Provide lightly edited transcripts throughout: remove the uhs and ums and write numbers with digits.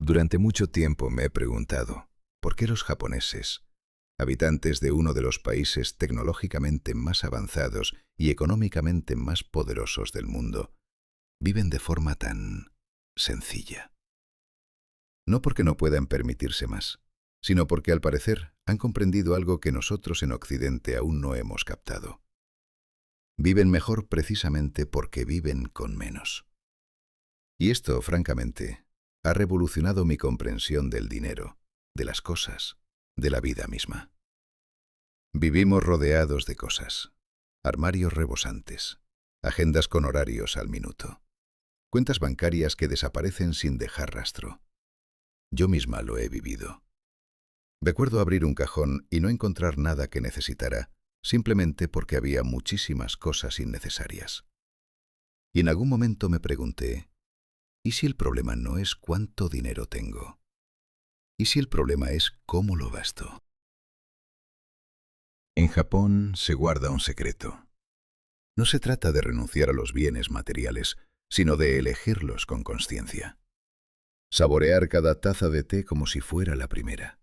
Durante mucho tiempo me he preguntado, ¿por qué los japoneses, habitantes de uno de los países tecnológicamente más avanzados y económicamente más poderosos del mundo, viven de forma tan sencilla? No porque no puedan permitirse más, sino porque al parecer han comprendido algo que nosotros en Occidente aún no hemos captado. Viven mejor precisamente porque viven con menos. Y esto, francamente, ha revolucionado mi comprensión del dinero, de las cosas, de la vida misma. Vivimos rodeados de cosas, armarios rebosantes, agendas con horarios al minuto, cuentas bancarias que desaparecen sin dejar rastro. Yo misma lo he vivido. Recuerdo abrir un cajón y no encontrar nada que necesitara, simplemente porque había muchísimas cosas innecesarias. Y en algún momento me pregunté, ¿y si el problema no es cuánto dinero tengo? ¿Y si el problema es cómo lo gasto? En Japón se guarda un secreto. No se trata de renunciar a los bienes materiales, sino de elegirlos con consciencia. Saborear cada taza de té como si fuera la primera.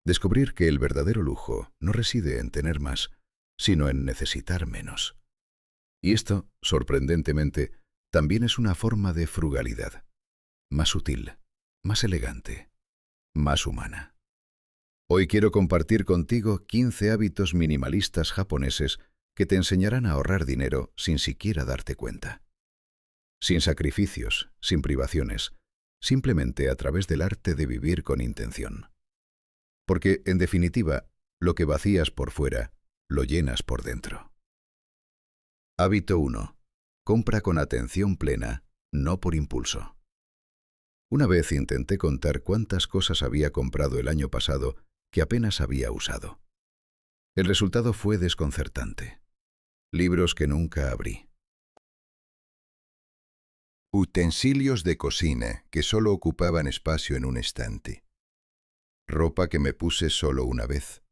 Descubrir que el verdadero lujo no reside en tener más, sino en necesitar menos. Y esto, sorprendentemente, también es una forma de frugalidad, más sutil, más elegante, más humana. Hoy quiero compartir contigo 15 hábitos minimalistas japoneses que te enseñarán a ahorrar dinero sin siquiera darte cuenta. Sin sacrificios, sin privaciones, simplemente a través del arte de vivir con intención. Porque, en definitiva, lo que vacías por fuera, lo llenas por dentro. Hábito 1. Compra con atención plena, no por impulso. Una vez intenté contar cuántas cosas había comprado el año pasado que apenas había usado. El resultado fue desconcertante. Libros que nunca abrí. Utensilios de cocina que solo ocupaban espacio en un estante. Ropa que me puse solo una vez.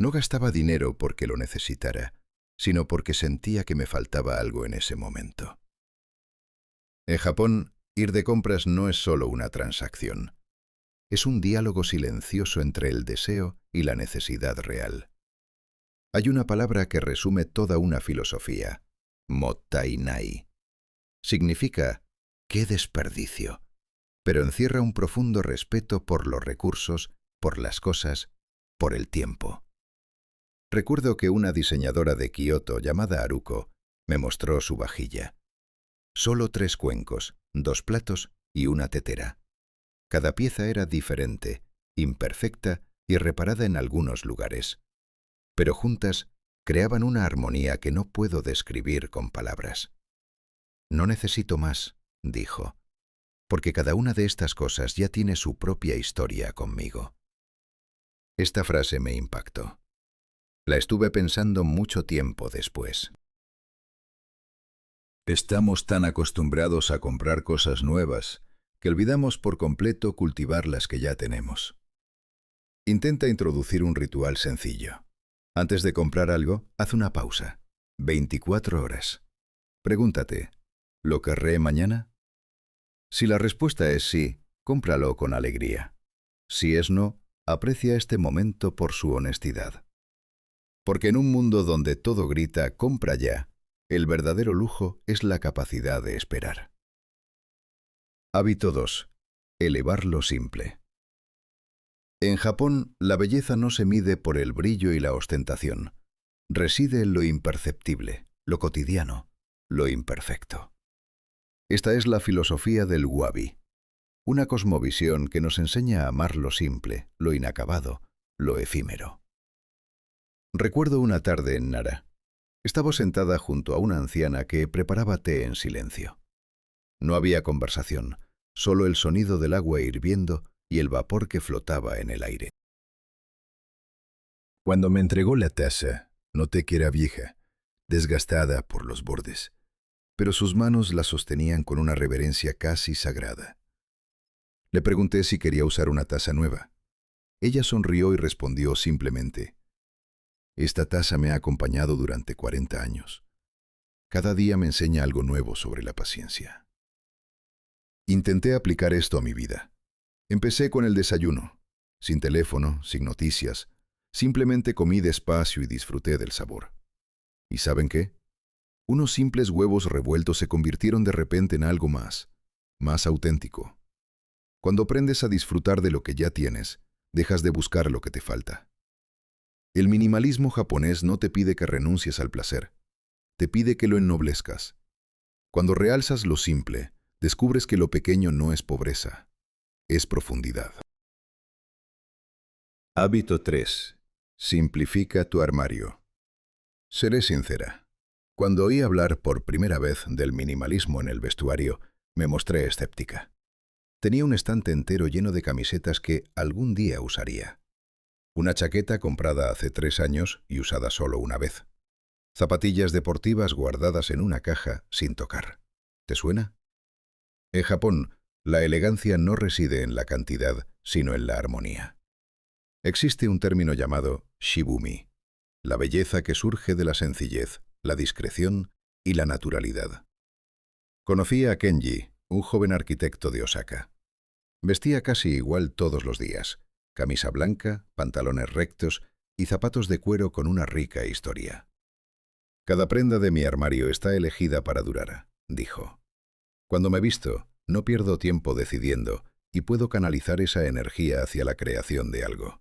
No gastaba dinero porque lo necesitara, sino porque sentía que me faltaba algo en ese momento. En Japón, ir de compras no es solo una transacción. Es un diálogo silencioso entre el deseo y la necesidad real. Hay una palabra que resume toda una filosofía: mottainai. Significa «qué desperdicio», pero encierra un profundo respeto por los recursos, por las cosas, por el tiempo. Recuerdo que una diseñadora de Kioto llamada Haruko me mostró su vajilla. Solo 3 cuencos, 2 platos y una tetera. Cada pieza era diferente, imperfecta y reparada en algunos lugares. Pero juntas creaban una armonía que no puedo describir con palabras. No necesito más, dijo, porque cada una de estas cosas ya tiene su propia historia conmigo. Esta frase me impactó. La estuve pensando mucho tiempo después. Estamos tan acostumbrados a comprar cosas nuevas que olvidamos por completo cultivar las que ya tenemos. Intenta introducir un ritual sencillo. Antes de comprar algo, haz una pausa. 24 horas. Pregúntate, ¿lo querré mañana? Si la respuesta es sí, cómpralo con alegría. Si es no, aprecia este momento por su honestidad. Porque en un mundo donde todo grita «compra ya», el verdadero lujo es la capacidad de esperar. Hábito 2. Elevar lo simple. En Japón, la belleza no se mide por el brillo y la ostentación. Reside en lo imperceptible, lo cotidiano, lo imperfecto. Esta es la filosofía del wabi, una cosmovisión que nos enseña a amar lo simple, lo inacabado, lo efímero. Recuerdo una tarde en Nara. Estaba sentada junto a una anciana que preparaba té en silencio. No había conversación, solo el sonido del agua hirviendo y el vapor que flotaba en el aire. Cuando me entregó la taza, noté que era vieja, desgastada por los bordes, pero sus manos la sostenían con una reverencia casi sagrada. Le pregunté si quería usar una taza nueva. Ella sonrió y respondió simplemente: «Esta taza me ha acompañado durante 40 años. Cada día me enseña algo nuevo sobre la paciencia». Intenté aplicar esto a mi vida. Empecé con el desayuno, sin teléfono, sin noticias. Simplemente comí despacio y disfruté del sabor. ¿Y saben qué? Unos simples huevos revueltos se convirtieron de repente en algo más auténtico. Cuando aprendes a disfrutar de lo que ya tienes, dejas de buscar lo que te falta. El minimalismo japonés no te pide que renuncies al placer, te pide que lo ennoblezcas. Cuando realzas lo simple, descubres que lo pequeño no es pobreza, es profundidad. Hábito 3. Simplifica tu armario. Seré sincera. Cuando oí hablar por primera vez del minimalismo en el vestuario, me mostré escéptica. Tenía un estante entero lleno de camisetas que algún día usaría. Una chaqueta comprada hace 3 años y usada solo una vez. Zapatillas deportivas guardadas en una caja sin tocar. ¿Te suena? En Japón, la elegancia no reside en la cantidad, sino en la armonía. Existe un término llamado shibumi, la belleza que surge de la sencillez, la discreción y la naturalidad. Conocí a Kenji, un joven arquitecto de Osaka. Vestía casi igual todos los días, camisa blanca, pantalones rectos y zapatos de cuero con una rica historia. Cada prenda de mi armario está elegida para durar, dijo. Cuando me visto, no pierdo tiempo decidiendo y puedo canalizar esa energía hacia la creación de algo.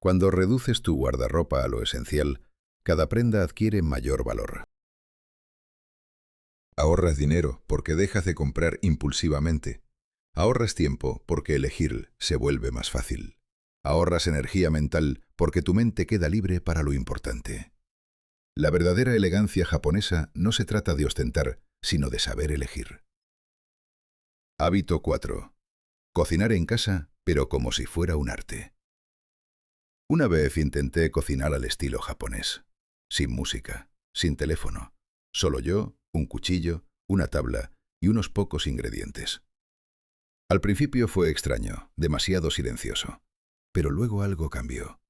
Cuando reduces tu guardarropa a lo esencial, cada prenda adquiere mayor valor. Ahorras dinero porque dejas de comprar impulsivamente. Ahorras tiempo porque elegir se vuelve más fácil. Ahorras energía mental porque tu mente queda libre para lo importante. La verdadera elegancia japonesa no se trata de ostentar, sino de saber elegir. Hábito 4. Cocinar en casa, pero como si fuera un arte. Una vez intenté cocinar al estilo japonés, sin música, sin teléfono, solo yo, un cuchillo, una tabla y unos pocos ingredientes. Al principio fue extraño, demasiado silencioso, pero luego algo cambió.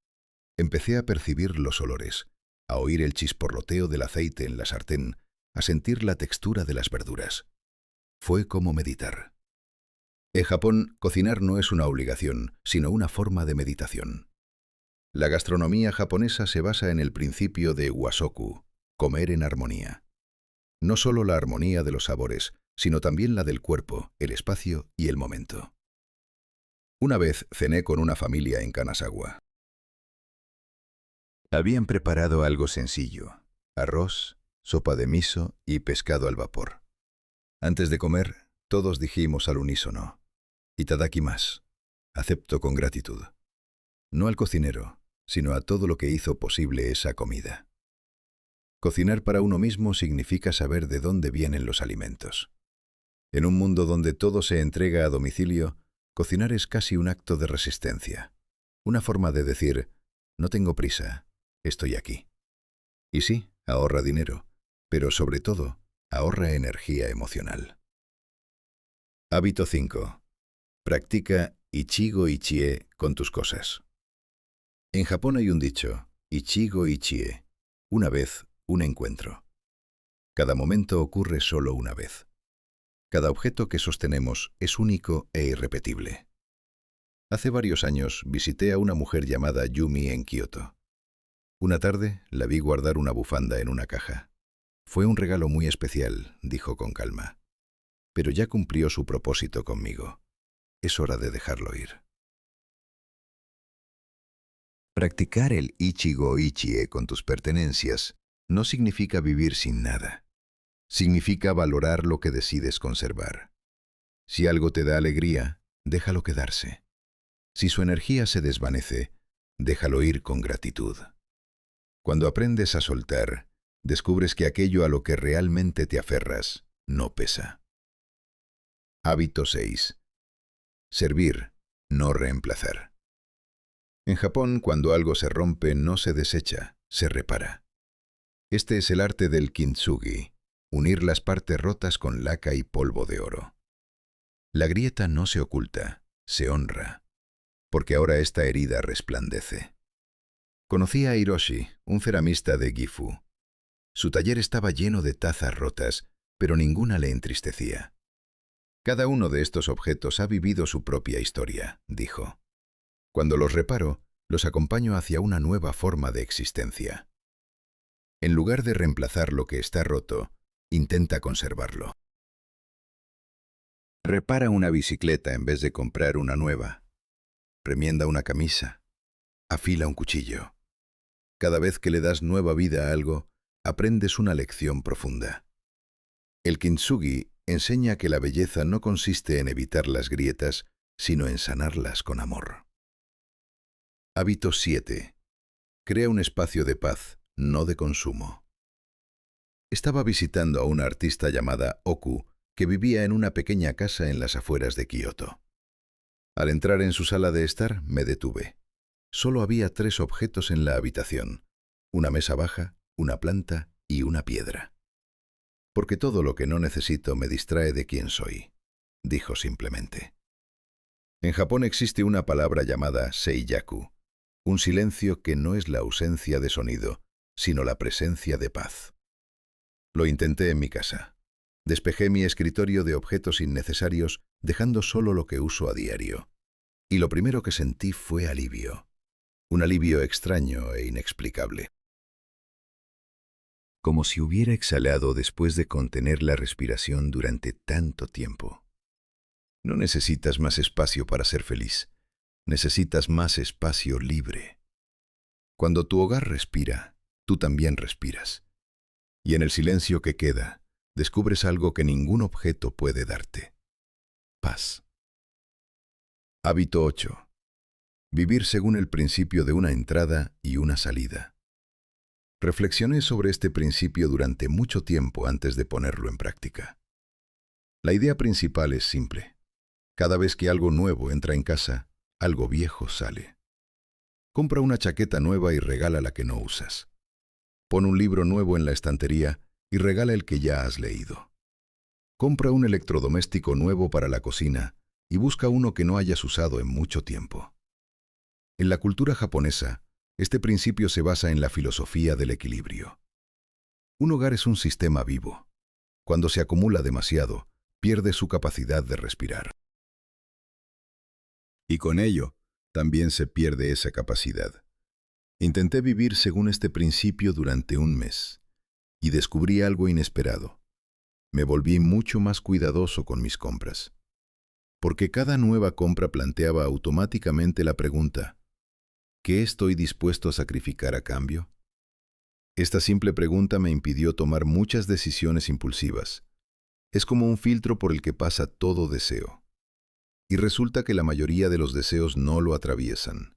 Empecé a percibir los olores, a oír el chisporroteo del aceite en la sartén, a sentir la textura de las verduras. Fue como meditar. En Japón, cocinar no es una obligación, sino una forma de meditación. La gastronomía japonesa se basa en el principio de wasoku, comer en armonía. No solo la armonía de los sabores, sino también la del cuerpo, el espacio y el momento. Una vez cené con una familia en Kanazawa. Habían preparado algo sencillo: arroz, sopa de miso y pescado al vapor. Antes de comer, todos dijimos al unísono: "Itadakimasu", acepto con gratitud. No al cocinero, sino a todo lo que hizo posible esa comida. Cocinar para uno mismo significa saber de dónde vienen los alimentos. En un mundo donde todo se entrega a domicilio, cocinar es casi un acto de resistencia. Una forma de decir: no tengo prisa, estoy aquí. Y sí, ahorra dinero, pero sobre todo, ahorra energía emocional. Hábito 5. Practica Ichigo Ichie con tus cosas. En Japón hay un dicho: Ichigo Ichie, una vez, un encuentro. Cada momento ocurre solo una vez. Cada objeto que sostenemos es único e irrepetible. Hace varios años visité a una mujer llamada Yumi en Kioto. Una tarde la vi guardar una bufanda en una caja. Fue un regalo muy especial, dijo con calma. Pero ya cumplió su propósito conmigo. Es hora de dejarlo ir. Practicar el Ichigo Ichie con tus pertenencias no significa vivir sin nada. Significa valorar lo que decides conservar. Si algo te da alegría, déjalo quedarse. Si su energía se desvanece, déjalo ir con gratitud. Cuando aprendes a soltar, descubres que aquello a lo que realmente te aferras no pesa. Hábito 6. Servir, no reemplazar. En Japón, cuando algo se rompe, no se desecha, se repara. Este es el arte del kintsugi, unir las partes rotas con laca y polvo de oro. La grieta no se oculta, se honra, porque ahora esta herida resplandece. Conocí a Hiroshi, un ceramista de Gifu. Su taller estaba lleno de tazas rotas, pero ninguna le entristecía. Cada uno de estos objetos ha vivido su propia historia, dijo. Cuando los reparo, los acompaño hacia una nueva forma de existencia. En lugar de reemplazar lo que está roto, intenta conservarlo. Repara una bicicleta en vez de comprar una nueva. Remienda una camisa. Afila un cuchillo. Cada vez que le das nueva vida a algo, aprendes una lección profunda. El kintsugi enseña que la belleza no consiste en evitar las grietas, sino en sanarlas con amor. Hábito 7. Crea un espacio de paz, no de consumo. Estaba visitando a una artista llamada Oku, que vivía en una pequeña casa en las afueras de Kioto. Al entrar en su sala de estar, me detuve. Solo había 3 objetos en la habitación: una mesa baja, una planta y una piedra. Porque todo lo que no necesito me distrae de quién soy, dijo simplemente. En Japón existe una palabra llamada seiyaku, un silencio que no es la ausencia de sonido, sino la presencia de paz. Lo intenté en mi casa. Despejé mi escritorio de objetos innecesarios, dejando solo lo que uso a diario. Y lo primero que sentí fue alivio. Un alivio extraño e inexplicable. Como si hubiera exhalado después de contener la respiración durante tanto tiempo. No necesitas más espacio para ser feliz. Necesitas más espacio libre. Cuando tu hogar respira, tú también respiras. Y en el silencio que queda, descubres algo que ningún objeto puede darte: paz. Hábito 8. Vivir según el principio de una entrada y una salida. Reflexioné sobre este principio durante mucho tiempo antes de ponerlo en práctica. La idea principal es simple. Cada vez que algo nuevo entra en casa, algo viejo sale. Compra una chaqueta nueva y regala la que no usas. Pon un libro nuevo en la estantería y regala el que ya has leído. Compra un electrodoméstico nuevo para la cocina y busca uno que no hayas usado en mucho tiempo. En la cultura japonesa, este principio se basa en la filosofía del equilibrio. Un hogar es un sistema vivo. Cuando se acumula demasiado, pierde su capacidad de respirar. Y con ello, también se pierde esa capacidad. Intenté vivir según este principio durante un mes y descubrí algo inesperado. Me volví mucho más cuidadoso con mis compras. Porque cada nueva compra planteaba automáticamente la pregunta: ¿qué estoy dispuesto a sacrificar a cambio? Esta simple pregunta me impidió tomar muchas decisiones impulsivas. Es como un filtro por el que pasa todo deseo. Y resulta que la mayoría de los deseos no lo atraviesan.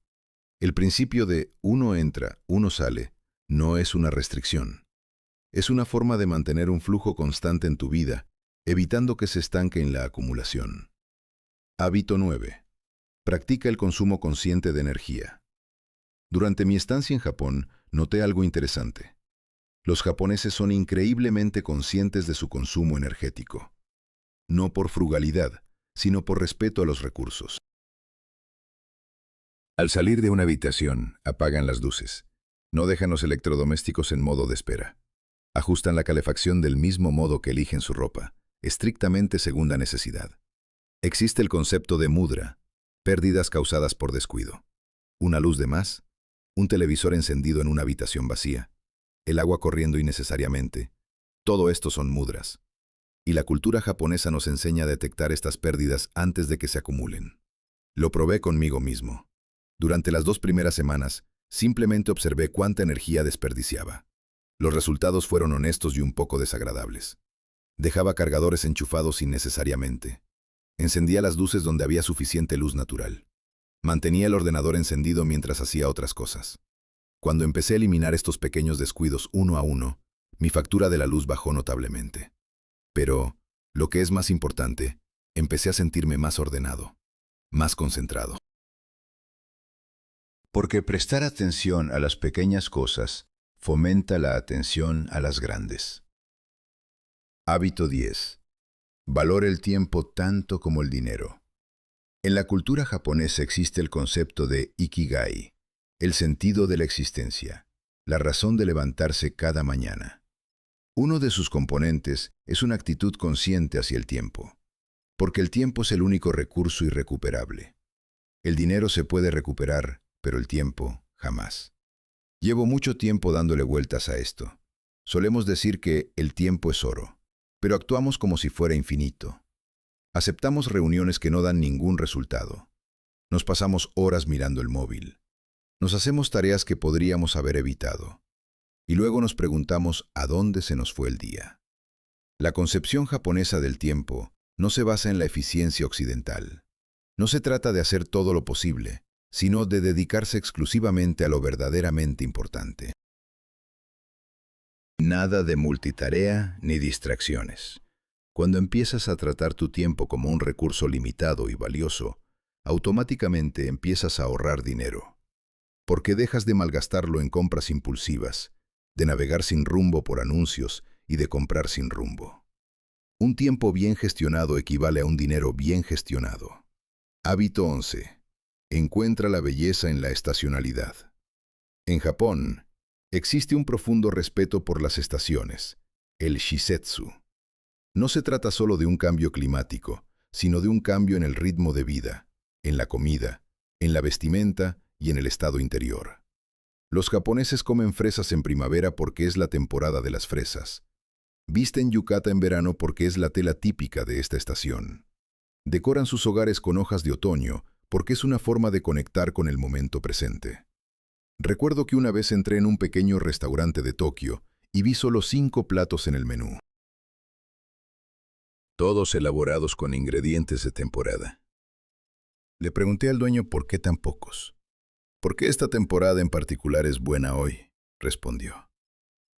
El principio de uno entra, uno sale, no es una restricción. Es una forma de mantener un flujo constante en tu vida, evitando que se estanque en la acumulación. Hábito 9. Practica el consumo consciente de energía. Durante mi estancia en Japón, noté algo interesante. Los japoneses son increíblemente conscientes de su consumo energético. No por frugalidad, sino por respeto a los recursos. Al salir de una habitación, apagan las luces. No dejan los electrodomésticos en modo de espera. Ajustan la calefacción del mismo modo que eligen su ropa, estrictamente según la necesidad. Existe el concepto de mudra, pérdidas causadas por descuido. Una luz de más, un televisor encendido en una habitación vacía, el agua corriendo innecesariamente. Todo esto son mudras. Y la cultura japonesa nos enseña a detectar estas pérdidas antes de que se acumulen. Lo probé conmigo mismo. Durante las 2 primeras semanas, simplemente observé cuánta energía desperdiciaba. Los resultados fueron honestos y un poco desagradables. Dejaba cargadores enchufados innecesariamente. Encendía las luces donde había suficiente luz natural. Mantenía el ordenador encendido mientras hacía otras cosas. Cuando empecé a eliminar estos pequeños descuidos uno a uno, mi factura de la luz bajó notablemente. Pero, lo que es más importante, empecé a sentirme más ordenado, más concentrado. Porque prestar atención a las pequeñas cosas fomenta la atención a las grandes. Hábito 10. Valora el tiempo tanto como el dinero. En la cultura japonesa existe el concepto de ikigai, el sentido de la existencia, la razón de levantarse cada mañana. Uno de sus componentes es una actitud consciente hacia el tiempo. Porque el tiempo es el único recurso irrecuperable. El dinero se puede recuperar, pero el tiempo jamás. Llevo mucho tiempo dándole vueltas a esto. Solemos decir que el tiempo es oro, pero actuamos como si fuera infinito. Aceptamos reuniones que no dan ningún resultado. Nos pasamos horas mirando el móvil. Nos hacemos tareas que podríamos haber evitado. Y luego nos preguntamos a dónde se nos fue el día. La concepción japonesa del tiempo no se basa en la eficiencia occidental. No se trata de hacer todo lo posible, sino de dedicarse exclusivamente a lo verdaderamente importante. Nada de multitarea ni distracciones. Cuando empiezas a tratar tu tiempo como un recurso limitado y valioso, automáticamente empiezas a ahorrar dinero. Porque dejas de malgastarlo en compras impulsivas, de navegar sin rumbo por anuncios y de comprar sin rumbo. Un tiempo bien gestionado equivale a un dinero bien gestionado. Hábito 11. Encuentra la belleza en la estacionalidad. En Japón, existe un profundo respeto por las estaciones, el shisetsu. No se trata solo de un cambio climático, sino de un cambio en el ritmo de vida, en la comida, en la vestimenta y en el estado interior. Los japoneses comen fresas en primavera porque es la temporada de las fresas. Visten yukata en verano porque es la tela típica de esta estación. Decoran sus hogares con hojas de otoño porque es una forma de conectar con el momento presente. Recuerdo que una vez entré en un pequeño restaurante de Tokio y vi solo 5 platos en el menú. Todos elaborados con ingredientes de temporada. Le pregunté al dueño por qué tan pocos. ¿Por qué esta temporada en particular es buena hoy?, respondió.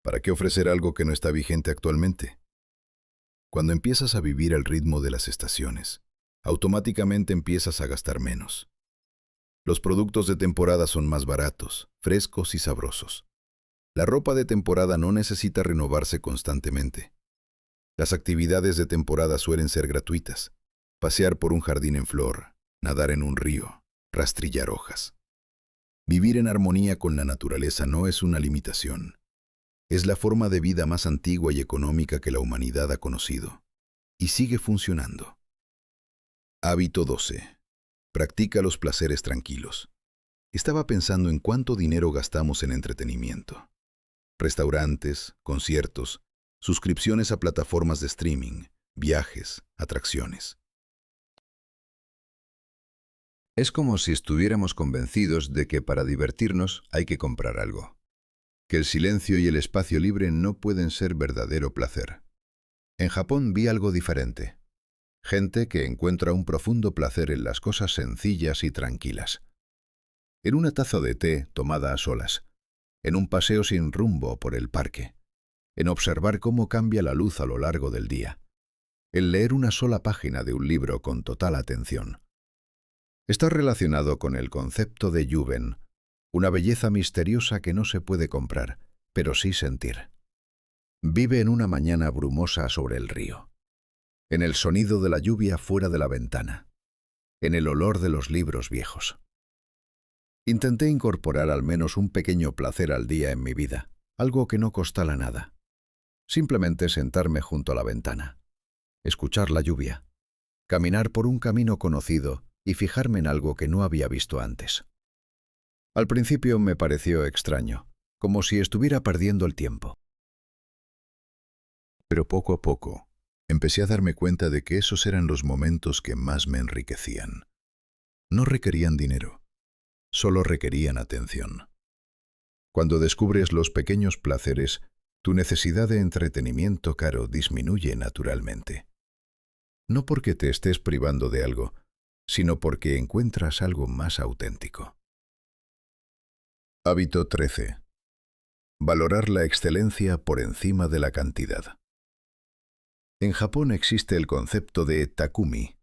¿Para qué ofrecer algo que no está vigente actualmente? Cuando empiezas a vivir al ritmo de las estaciones, automáticamente empiezas a gastar menos. Los productos de temporada son más baratos, frescos y sabrosos. La ropa de temporada no necesita renovarse constantemente. Las actividades de temporada suelen ser gratuitas. Pasear por un jardín en flor, nadar en un río, rastrillar hojas. Vivir en armonía con la naturaleza no es una limitación. Es la forma de vida más antigua y económica que la humanidad ha conocido. Y sigue funcionando. Hábito 12. Practica los placeres tranquilos. Estaba pensando en cuánto dinero gastamos en entretenimiento. Restaurantes, conciertos, suscripciones a plataformas de streaming, viajes, atracciones. Es como si estuviéramos convencidos de que para divertirnos hay que comprar algo. Que el silencio y el espacio libre no pueden ser verdadero placer. En Japón vi algo diferente. Gente que encuentra un profundo placer en las cosas sencillas y tranquilas. En una taza de té tomada a solas. En un paseo sin rumbo por el parque. En observar cómo cambia la luz a lo largo del día. En leer una sola página de un libro con total atención. Está relacionado con el concepto de Yuben, una belleza misteriosa que no se puede comprar, pero sí sentir. Vive en una mañana brumosa sobre el río. En el sonido de la lluvia fuera de la ventana. En el olor de los libros viejos. Intenté incorporar al menos un pequeño placer al día en mi vida, algo que no costara nada. Simplemente sentarme junto a la ventana, escuchar la lluvia, caminar por un camino conocido y fijarme en algo que no había visto antes. Al principio me pareció extraño, como si estuviera perdiendo el tiempo. Pero poco a poco, empecé a darme cuenta de que esos eran los momentos que más me enriquecían. No requerían dinero, solo requerían atención. Cuando descubres los pequeños placeres, tu necesidad de entretenimiento caro disminuye naturalmente. No porque te estés privando de algo, sino porque encuentras algo más auténtico. Hábito 13. Valorar la excelencia por encima de la cantidad. En Japón existe el concepto de takumi,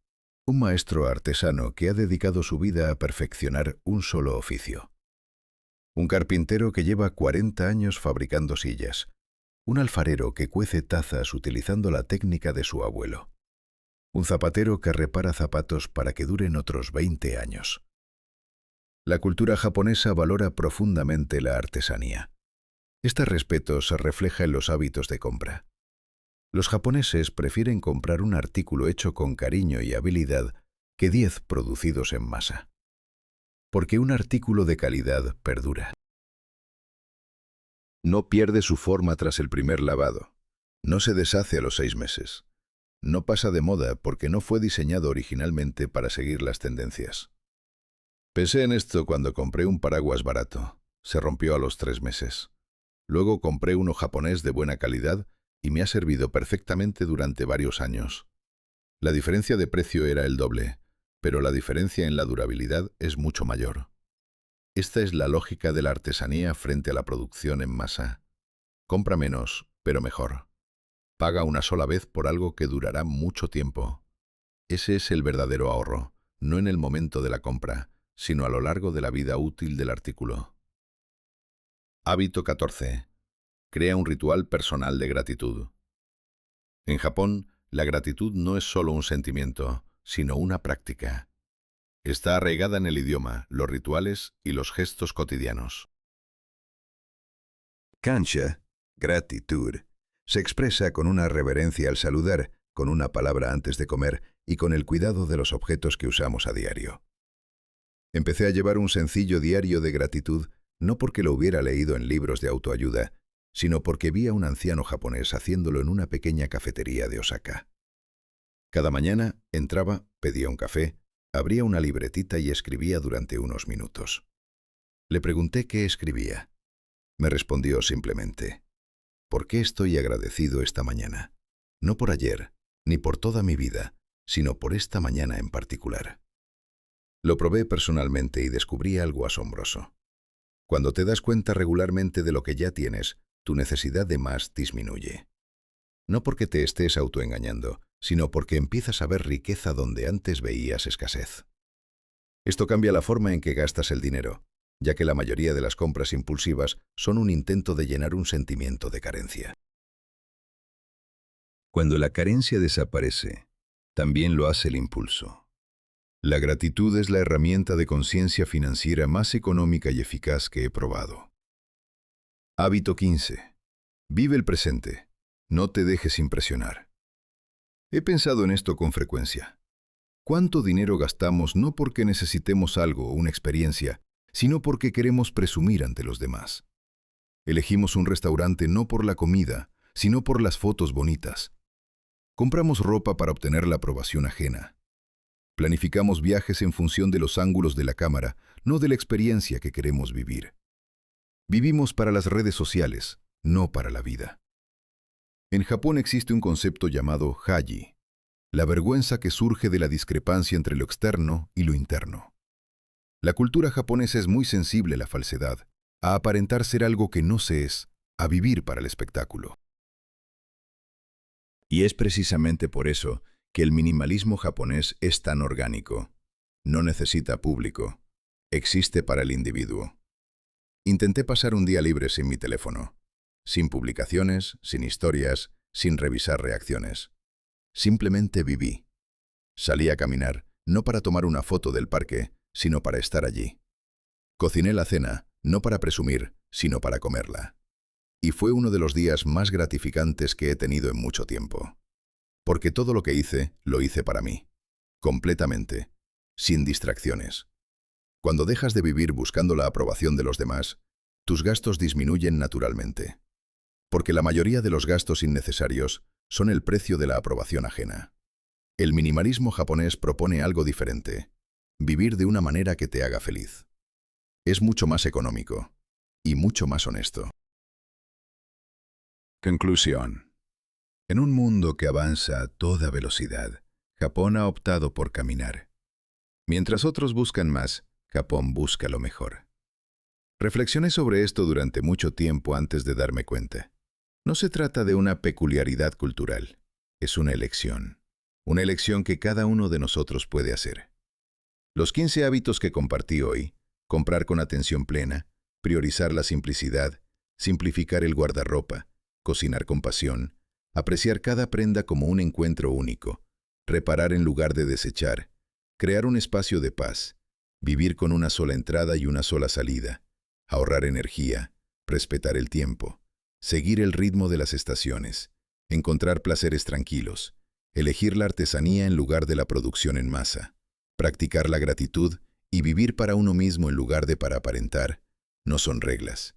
un maestro artesano que ha dedicado su vida a perfeccionar un solo oficio. Un carpintero que lleva 40 años fabricando sillas. Un alfarero que cuece tazas utilizando la técnica de su abuelo. Un zapatero que repara zapatos para que duren otros 20 años. La cultura japonesa valora profundamente la artesanía. Este respeto se refleja en los hábitos de compra. Los japoneses prefieren comprar un artículo hecho con cariño y habilidad que 10 producidos en masa. Porque un artículo de calidad perdura. No pierde su forma tras el primer lavado. No se deshace a los 6 meses. No pasa de moda porque no fue diseñado originalmente para seguir las tendencias. Pensé en esto cuando compré un paraguas barato. Se rompió a los 3 meses. Luego compré uno japonés de buena calidad y me ha servido perfectamente durante varios años. La diferencia de precio era el doble, pero la diferencia en la durabilidad es mucho mayor. Esta es la lógica de la artesanía frente a la producción en masa. Compra menos, pero mejor. Paga una sola vez por algo que durará mucho tiempo. Ese es el verdadero ahorro, no en el momento de la compra, sino a lo largo de la vida útil del artículo. Hábito 14. Crea un ritual personal de gratitud. En Japón, la gratitud no es solo un sentimiento, sino una práctica. Está arraigada en el idioma, los rituales y los gestos cotidianos. Kancha, gratitud, se expresa con una reverencia al saludar, con una palabra antes de comer y con el cuidado de los objetos que usamos a diario. Empecé a llevar un sencillo diario de gratitud no porque lo hubiera leído en libros de autoayuda, sino porque vi a un anciano japonés haciéndolo en una pequeña cafetería de Osaka. Cada mañana entraba, pedía un café, abría una libretita y escribía durante unos minutos. Le pregunté qué escribía. Me respondió simplemente: ¿por qué estoy agradecido esta mañana? No por ayer, ni por toda mi vida, sino por esta mañana en particular. Lo probé personalmente y descubrí algo asombroso. Cuando te das cuenta regularmente de lo que ya tienes, tu necesidad de más disminuye. No porque te estés autoengañando, sino porque empiezas a ver riqueza donde antes veías escasez. Esto cambia la forma en que gastas el dinero, ya que la mayoría de las compras impulsivas son un intento de llenar un sentimiento de carencia. Cuando la carencia desaparece, también lo hace el impulso. La gratitud es la herramienta de conciencia financiera más económica y eficaz que he probado. Hábito 15. Vive el presente. No te dejes impresionar. He pensado en esto con frecuencia. ¿Cuánto dinero gastamos no porque necesitemos algo o una experiencia, sino porque queremos presumir ante los demás? Elegimos un restaurante no por la comida, sino por las fotos bonitas. Compramos ropa para obtener la aprobación ajena. Planificamos viajes en función de los ángulos de la cámara, no de la experiencia que queremos vivir. Vivimos para las redes sociales, no para la vida. En Japón existe un concepto llamado haji, la vergüenza que surge de la discrepancia entre lo externo y lo interno. La cultura japonesa es muy sensible a la falsedad, a aparentar ser algo que no se es, a vivir para el espectáculo. Y es precisamente por eso que el minimalismo japonés es tan orgánico. No necesita público. Existe para el individuo. Intenté pasar un día libre sin mi teléfono. Sin publicaciones, sin historias, sin revisar reacciones. Simplemente viví. Salí a caminar, no para tomar una foto del parque, sino para estar allí. Cociné la cena, no para presumir, sino para comerla. Y fue uno de los días más gratificantes que he tenido en mucho tiempo. Porque todo lo que hice, lo hice para mí. Completamente. Sin distracciones. Cuando dejas de vivir buscando la aprobación de los demás, tus gastos disminuyen naturalmente. Porque la mayoría de los gastos innecesarios son el precio de la aprobación ajena. El minimalismo japonés propone algo diferente. Vivir de una manera que te haga feliz. Es mucho más económico. Y mucho más honesto. Conclusión. En un mundo que avanza a toda velocidad, Japón ha optado por caminar. Mientras otros buscan más, Japón busca lo mejor. Reflexioné sobre esto durante mucho tiempo antes de darme cuenta. No se trata de una peculiaridad cultural, es una elección. Una elección que cada uno de nosotros puede hacer. Los 15 hábitos que compartí hoy, comprar con atención plena, priorizar la simplicidad, simplificar el guardarropa, cocinar con pasión, apreciar cada prenda como un encuentro único, reparar en lugar de desechar, crear un espacio de paz, vivir con una sola entrada y una sola salida, ahorrar energía, respetar el tiempo, seguir el ritmo de las estaciones, encontrar placeres tranquilos, elegir la artesanía en lugar de la producción en masa, practicar la gratitud y vivir para uno mismo en lugar de para aparentar, no son reglas,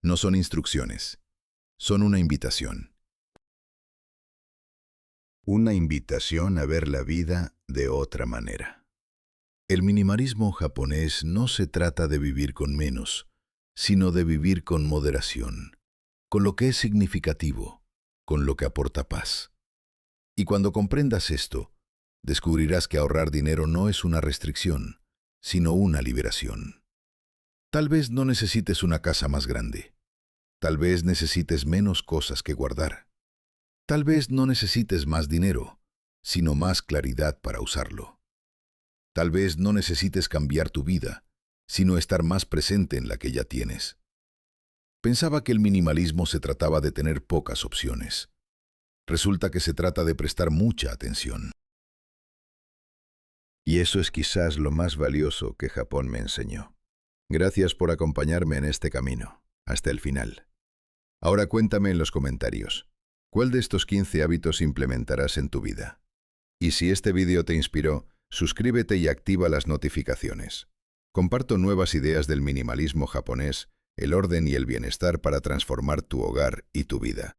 no son instrucciones, son una invitación. Una invitación a ver la vida de otra manera. El minimalismo japonés no se trata de vivir con menos, sino de vivir con moderación, con lo que es significativo, con lo que aporta paz. Y cuando comprendas esto, descubrirás que ahorrar dinero no es una restricción, sino una liberación. Tal vez no necesites una casa más grande. Tal vez necesites menos cosas que guardar. Tal vez no necesites más dinero, sino más claridad para usarlo. Tal vez no necesites cambiar tu vida, sino estar más presente en la que ya tienes. Pensaba que el minimalismo se trataba de tener pocas opciones. Resulta que se trata de prestar mucha atención. Y eso es quizás lo más valioso que Japón me enseñó. Gracias por acompañarme en este camino, hasta el final. Ahora cuéntame en los comentarios, ¿cuál de estos 15 hábitos implementarás en tu vida? Y si este vídeo te inspiró, suscríbete y activa las notificaciones. Comparto nuevas ideas del minimalismo japonés, el orden y el bienestar para transformar tu hogar y tu vida.